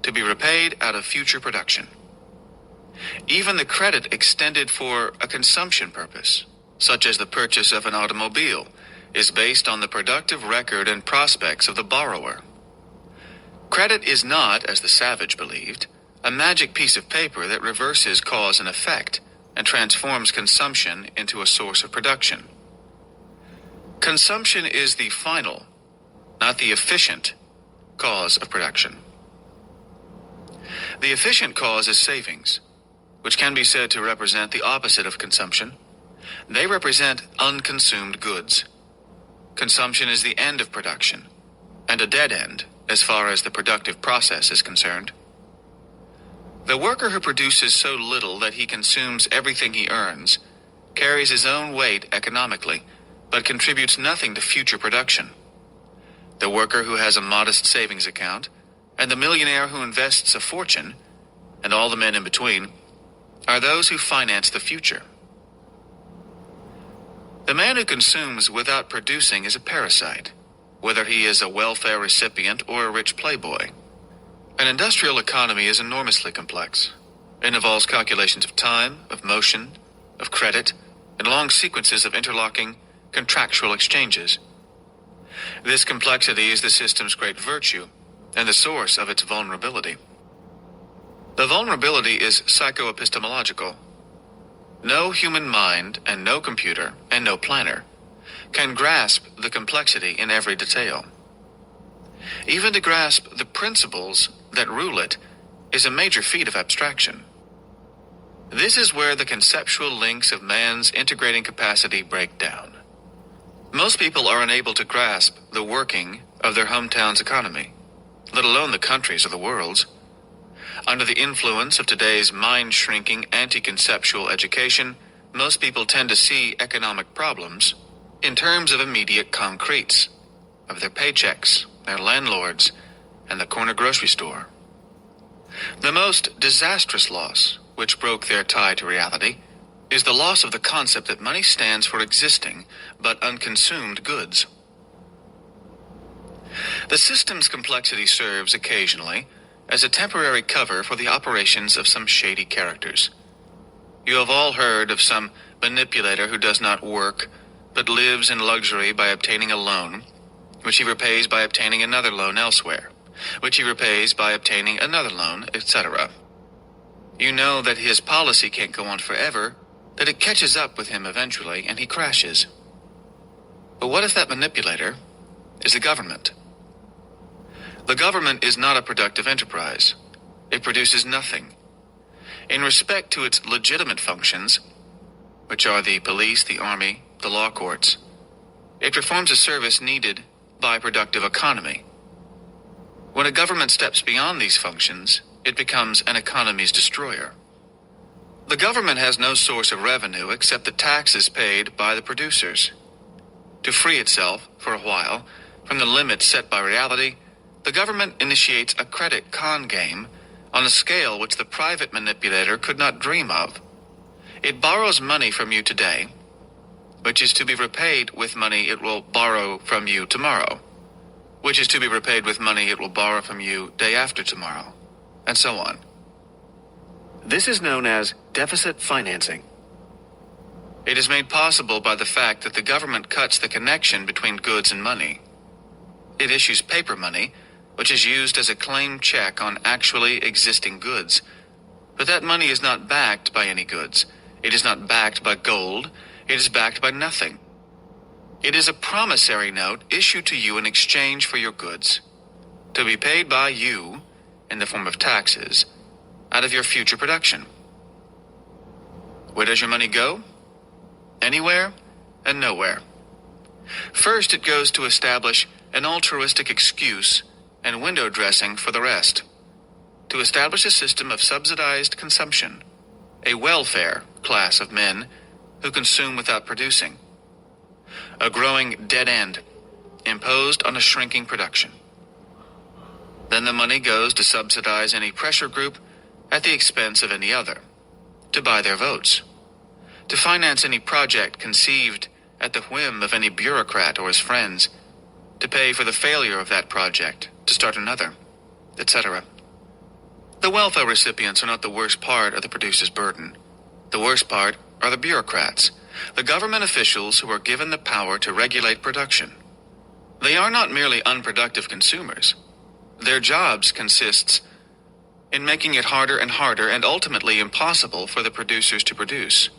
to be repaid out of future production. Even the credit extended for a consumption purpose, such as the purchase of an automobile, is based on the productive record and prospects of the borrower. Credit is not, as the savage believed, a magic piece of paper that reverses cause and effect and transforms consumption into a source of production. Consumption is the final, not the efficient, cause of production. The efficient cause is savings, which can be said to represent the opposite of consumption. They represent unconsumed goods. Consumption is the end of production, and a dead end as far as the productive process is concerned. The worker who produces so little that he consumes everything he earns carries his own weight economically, but contributes nothing to future production. The worker who has a modest savings account, and the millionaire who invests a fortune, and all the men in between, are those who finance the future. The man who consumes without producing is a parasite. whether he is a welfare recipient or a rich playboy. An industrial economy is enormously complex. It involves calculations of time, of motion, of credit, and long sequences of interlocking contractual exchanges. This complexity is the system's great virtue and the source of its vulnerability. The vulnerability is psycho-epistemological. No human mind and no computer and no planner can grasp the complexity in every detail. Even to grasp the principles that rule it is a major feat of abstraction. This is where the conceptual links of man's integrating capacity break down. Most people are unable to grasp the working of their hometown's economy, let alone the country's or the world's. Under the influence of today's mind-shrinking, anti-conceptual education, most people tend to see economic problems in terms of immediate concretes, of their paychecks, their landlords, and the corner grocery store. The most disastrous loss, which broke their tie to reality, is the loss of the concept that money stands for existing but unconsumed goods. The system's complexity serves occasionally as a temporary cover for the operations of some shady characters. You have all heard of some manipulator who does not work but lives in luxury by obtaining a loan, which he repays by obtaining another loan elsewhere, which he repays by obtaining another loan, etc. You know that his policy can't go on forever, that it catches up with him eventually, and he crashes. But what if that manipulator is the government? The government is not a productive enterprise. It produces nothing. In respect to its legitimate functions, which are the police, the army, the law courts, it performs a service needed by a productive economy. When a government steps beyond these functions, it becomes an economy's destroyer. The government has no source of revenue except the taxes paid by the producers. To free itself, for a while, from the limits set by reality, the government initiates a credit con game on a scale which the private manipulator could not dream of. It borrows money from you today, which is to be repaid with money it will borrow from you tomorrow, which is to be repaid with money it will borrow from you day after tomorrow, and so on. This is known as deficit financing. It is made possible by the fact that the government cuts the connection between goods and money. It issues paper money, which is used as a claim check on actually existing goods. But that money is not backed by any goods. It is not backed by gold. It is backed by nothing. It is a promissory note issued to you in exchange for your goods, to be paid by you, in the form of taxes, out of your future production. Where does your money go? Anywhere and nowhere. First, it goes to establish an altruistic excuse and window dressing for the rest, to establish a system of subsidized consumption, a welfare class of men who consume without producing, a growing dead end imposed on a shrinking production. Then the money goes to subsidize any pressure group at the expense of any other, to buy their votes, to finance any project conceived at the whim of any bureaucrat or his friends, to pay for the failure of that project, to start another, etc. The welfare recipients are not the worst part of the producer's burden. The worst part are the bureaucrats, the government officials who are given the power to regulate production. They are not merely unproductive consumers. Their jobs consists in making it harder and harder and ultimately impossible for the producers to produce.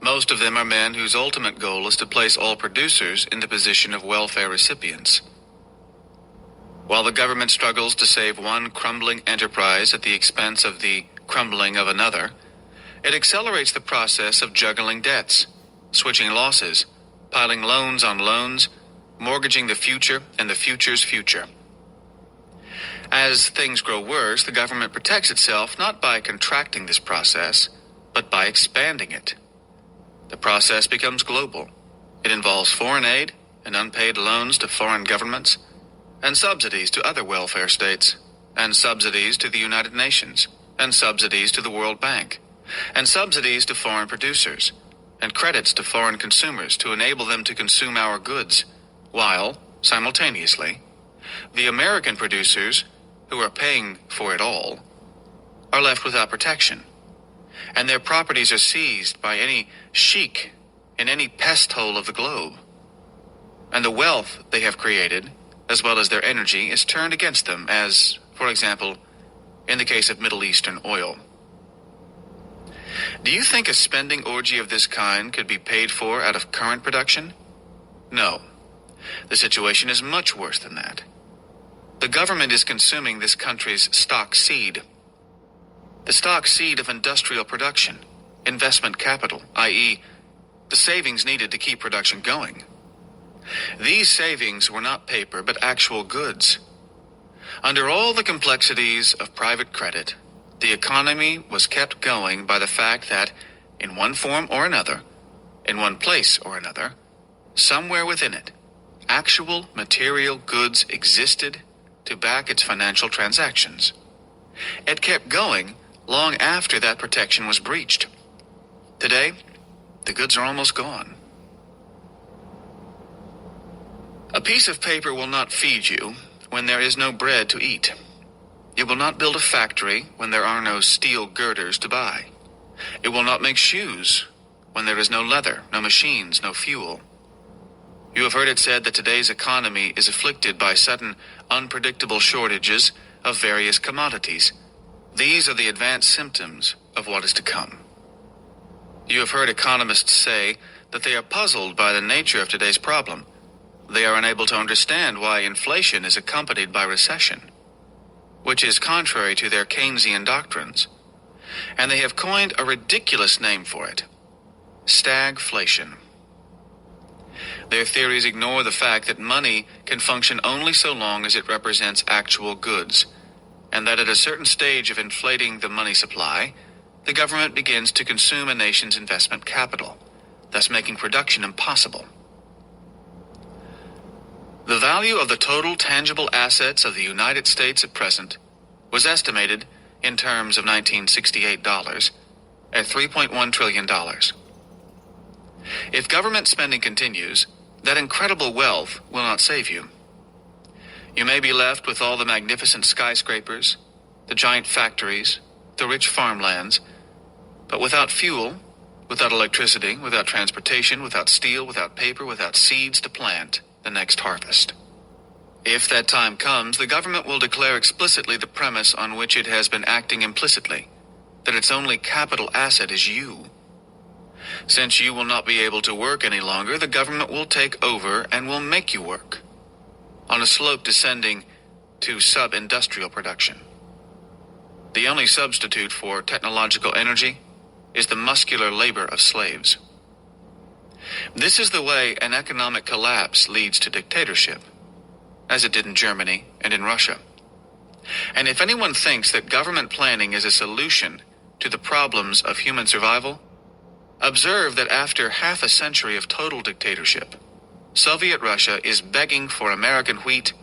Most of them are men whose ultimate goal is to place all producers in the position of welfare recipients. While the government struggles to save one crumbling enterprise at the expense of the crumbling of another, it accelerates the process of juggling debts, switching losses, piling loans on loans, mortgaging the future and the future's future. As things grow worse, the government protects itself not by contracting this process, but by expanding it. The process becomes global. It involves foreign aid and unpaid loans to foreign governments, and subsidies to other welfare states, and subsidies to the United Nations, and subsidies to the World Bank, and subsidies to foreign producers, and credits to foreign consumers to enable them to consume our goods, while, Simultaneously, the American producers, who are paying for it all, are left without protection, and their properties are seized by any sheik in any pest hole of the globe. And the wealth they have created, as well as their energy, is turned against them, as, for example, in the case of Middle Eastern oil. Do you think a spending orgy of this kind could be paid for out of current production? No. The situation is much worse than that. The government is consuming this country's stock seed. The stock seed of industrial production, investment capital, i.e., the savings needed to keep production going. These savings were not paper, but actual goods. Under all the complexities of private credit, the economy was kept going by the fact that, in one form or another, in one place or another, somewhere within it, actual material goods existed to back its financial transactions. It kept going long after that protection was breached. Today, the goods are almost gone. A piece of paper will not feed you when there is no bread to eat. It will not build a factory when there are no steel girders to buy. It will not make shoes when there is no leather, no machines, no fuel. You have heard it said that today's economy is afflicted by sudden, unpredictable shortages of various commodities. These are the advanced symptoms of what is to come. You have heard economists say that they are puzzled by the nature of today's problem. They are unable to understand why inflation is accompanied by recession, which is contrary to their Keynesian doctrines. And they have coined a ridiculous name for it: stagflation. Their theories ignore the fact that money can function only so long as it represents actual goods, and that at a certain stage of inflating the money supply, the government begins to consume a nation's investment capital, thus making production impossible. The value of the total tangible assets of the United States at present was estimated, in terms of 1968 dollars, at $3.1 trillion. If government spending continues, that incredible wealth will not save you. You may be left with all the magnificent skyscrapers, the giant factories, the rich farmlands, but without fuel, without electricity, without transportation, without steel, without paper, without seeds to plant the next harvest. If that time comes, the government will declare explicitly the premise on which it has been acting implicitly, that its only capital asset is you. Since you will not be able to work any longer, the government will take over and will make you work, on a slope descending to sub-industrial production. The only substitute for technological energy is the muscular labor of slaves. This is the way an economic collapse leads to dictatorship, as it did in Germany and in Russia. And if anyone thinks that government planning is a solution to the problems of human survival, observe that after half a century of total dictatorship, Soviet Russia is begging for American wheat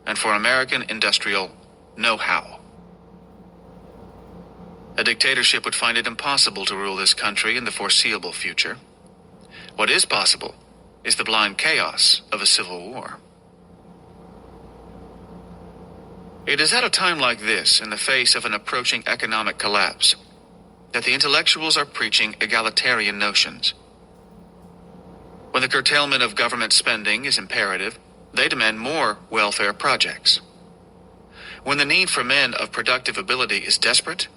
and for American industrial know-how. A dictatorship would find it impossible to rule this country in the foreseeable future. What is possible is the blind chaos of a civil war. It is at a time like this, in the face of an approaching economic collapse, that the intellectuals are preaching egalitarian notions. When the curtailment of government spending is imperative, they demand more welfare projects. When the need for men of productive ability is desperate,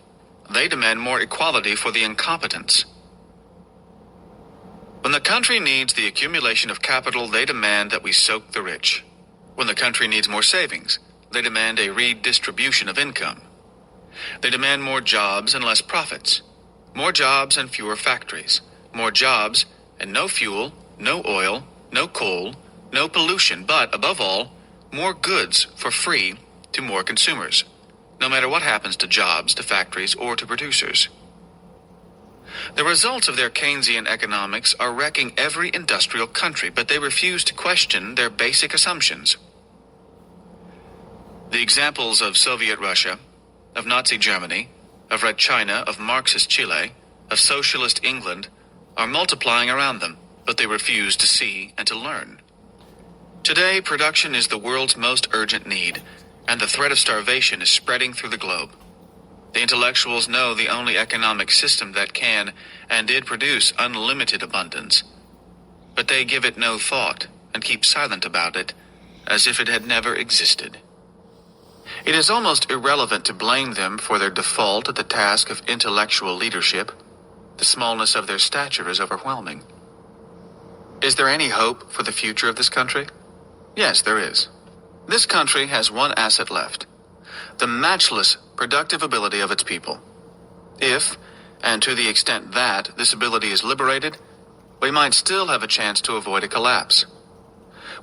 they demand more equality for the incompetents. When the country needs the accumulation of capital, they demand that we soak the rich. When the country needs more savings, they demand a redistribution of income. They demand more jobs and less profits. More jobs and fewer factories. More jobs and no fuel, no oil, no coal, no pollution, but, above all, more goods for free to more consumers, no matter what happens to jobs, to factories, or to producers. The results of their Keynesian economics are wrecking every industrial country, but they refuse to question their basic assumptions. The examples of Soviet Russia, of Nazi Germany, of Red China, of Marxist Chile, of Socialist England are multiplying around them, but they refuse to see and to learn. Today, production is the world's most urgent need, and the threat of starvation is spreading through the globe. The intellectuals know the only economic system that can and did produce unlimited abundance, but they give it no thought and keep silent about it, as if it had never existed. It is almost irrelevant to blame them for their default at the task of intellectual leadership. The smallness of their stature is overwhelming. Is there any hope for the future of this country? Yes, there is. This country has one asset left: the matchless productive ability of its people. If, and to the extent that, this ability is liberated, we might still have a chance to avoid a collapse.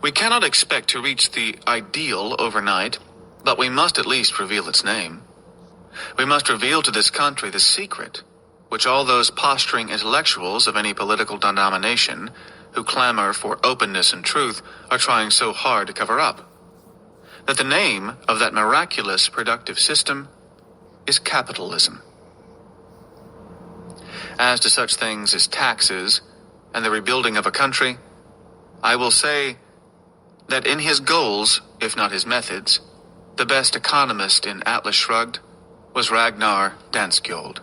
We cannot expect to reach the ideal overnight, but we must at least reveal its name. We must reveal to this country the secret, which all those posturing intellectuals of any political denomination who clamor for openness and truth are trying so hard to cover up. That the name of that miraculous productive system is capitalism. As to such things as taxes and the rebuilding of a country, I will say that in his goals, if not his methods, the best economist in Atlas Shrugged was Ragnar Danskjold.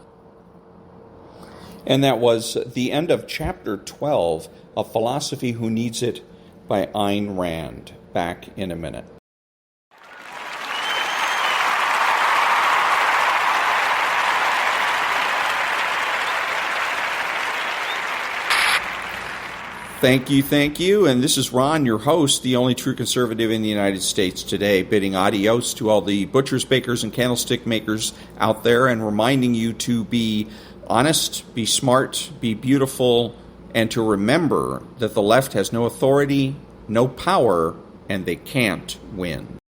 And that was the end of Chapter 12 of Philosophy Who Needs It by Ayn Rand. Back in a minute. Thank you. And this is Ron, your host, the only true conservative in the United States today, bidding adios to all the butchers, bakers, and candlestick makers out there, and reminding you to be honest, be smart, be beautiful, and to remember that the left has no authority, no power, and they can't win.